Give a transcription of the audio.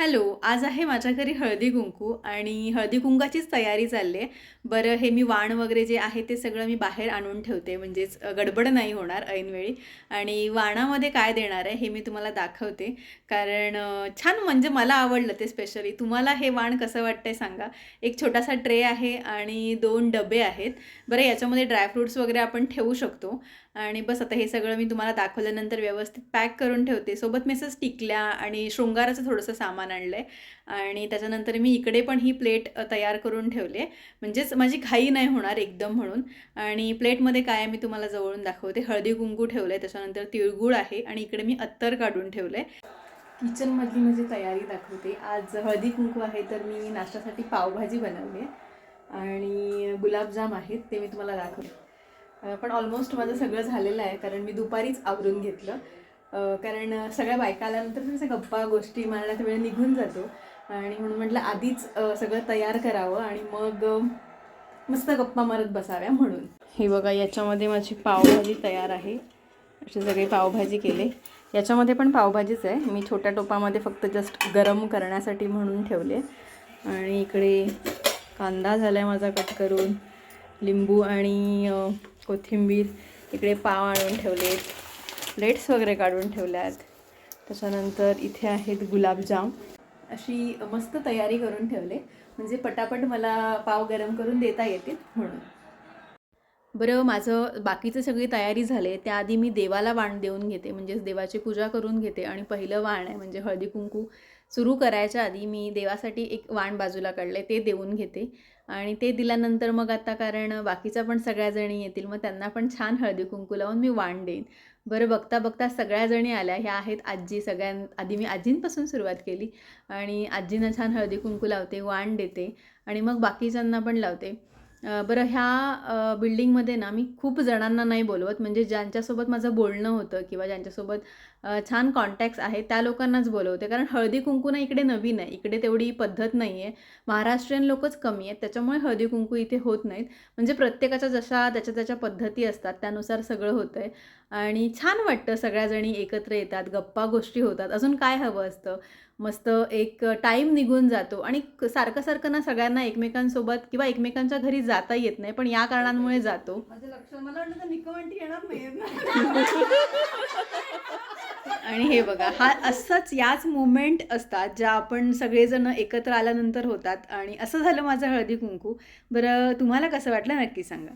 Hello, आज आहे माझ्या घरी हळदी-कुंकू आणि हळदी-कुंकाचीच तयारी चालली आहे. बरं हे मी वाण वगैरे जे आहे ते सगळं मी बाहेर आणून ठेवते म्हणजेच गडबड नाही होणार ऐनवेळी. आणि वाणामध्ये काय देणार आहे हे मी तुम्हाला दाखवते. कारण छान म्हणजे मला आवडलं ते स्पेशली. तुम्हाला हे वाण कसं वाटतंय सांगा. एक छोटासा ट्रे आहे आणि 2 डबे आहेत. बरं याच्यामध्ये ड्रायफ्रुट्स वगैरे आपण ठेवू शकतो. आणि बस आता हे सगळं मी तुम्हाला दाखवल्यानंतर व्यवस्थित पॅक करून ठेवते. सोबत मी असंच टिकल्या आणि शृंगाराचं थोडंसं सामान आणलं आहे. आणि त्याच्यानंतर मी इकडे पण ही प्लेट तयार करून ठेवली आहे. म्हणजेच माझी घाई नाही होणार एकदम म्हणून. आणि प्लेटमध्ये काय आहे मी तुम्हाला जवळून दाखवते. हळदी-कुंकू ठेवलं आहे, त्याच्यानंतर तिळगूळ आहे आणि इकडे मी अत्तर काढून ठेवलं आहे. किचनमधली म्हणजे तयारी दाखवते. आज हळदी-कुंकू आहे तर मी नाश्त्यासाठी पावभाजी बनवली आहे आणि गुलाबजाम आहेत ते मी तुम्हाला दाखवते. पण ऑलमोस्ट माझं सगळं झालेलं आहे कारण मी दुपारीच आवरून घेतलं. कारण सगळ्या बायका आल्यानंतर थोड्याशा गप्पा गोष्टी मारण्यात वेळ निघून जातो आणि म्हणून म्हटलं आधीच सगळं तयार करावं आणि मग मस्त गप्पा मारत बसाव्या म्हणून. हे बघा याच्यामध्ये माझी पावभाजी तयार आहे. असे सगळे पावभाजी केले. याच्यामध्ये पण पावभाजीच आहे. मी छोट्या टोपामध्ये फक्त जस्ट गरम करण्यासाठी म्हणून ठेवले. आणि इकडे कांदा झाला आहे माझा कट करून, लिंबू आणि कोथिंबीर. इकडे पाव आणून ठेवलेत, प्लेट्स वगैरे काढून ठेवल्यात. त्याच्यानंतर इथे आहेत गुलाबजाम. अशी मस्त तयारी करून ठेवले म्हणजे पटापट मला पाव गरम करून देता येतील म्हणून. बरं माझं बाकीचं सगळी तयारी झाली. त्याआधी मी देवाला वाण देऊन घेते म्हणजेच देवाची पूजा करून घेते. आणि पहिलं वाण आहे म्हणजे हळदी कुंकू सुरू करायच्या आधी मी देवासाठी एक वाण बाजूला काढलं आहे ते देऊन घेते. आणि ते दिल्यानंतर मग आता कारण बाकीच्या पण सगळ्याजणी येतील मग त्यांना पण छान हळदी कुंकू लावून मी वाण देईन. बरं बघता बघता सगळ्याजणी आल्या. ह्या आहेत आजी. आधी मी आजींपासून सुरुवात केली आणि आजींना छान हळदी कुंकू लावते, वाण देते आणि मग बाकीच्यांना पण लावते. बरं ह्या बिल्डिंगमध्ये ना मी खूप जणांना नाही बोलवत म्हणजे ज्यांच्यासोबत माझं बोलणं होतं किंवा ज्यांच्यासोबत छान कॉन्टॅक्ट्स आहेत त्या लोकांनाच बोलवते. कारण हळदी कुंकू ना इकडे नवीन आहे, इकडे तेवढी पद्धत नाही आहे. महाराष्ट्रीयन लोकच कमी आहेत त्याच्यामुळे हळदी कुंकू इथे होत नाहीत. म्हणजे प्रत्येकाच्या जशा त्याच्या त्याच्या पद्धती असतात त्यानुसार सगळं होतं आहे. आणि छान वाटतं सगळ्याजणी एकत्र येतात, गप्पा गोष्टी होतात. अजून काय हवं असतं. मस्त एक टाईम निघून जातो आणि सारखं सारखं ना सगळ्यांना एकमेकांसोबत किंवा एकमेकांच्या घरी जाता येत नाही पण या कारणांमुळे जातो. माझं लक्ष मला वाटतं निकमांटी येणार नाही. आणि हे बघा हा असंच याच मुवमेंट असतात ज्या आपण सगळेजण एकत्र आल्यानंतर होतात. आणि असं झालं माझं हळदी कुंकू. बरं तुम्हाला कसं वाटलं नक्की सांगा.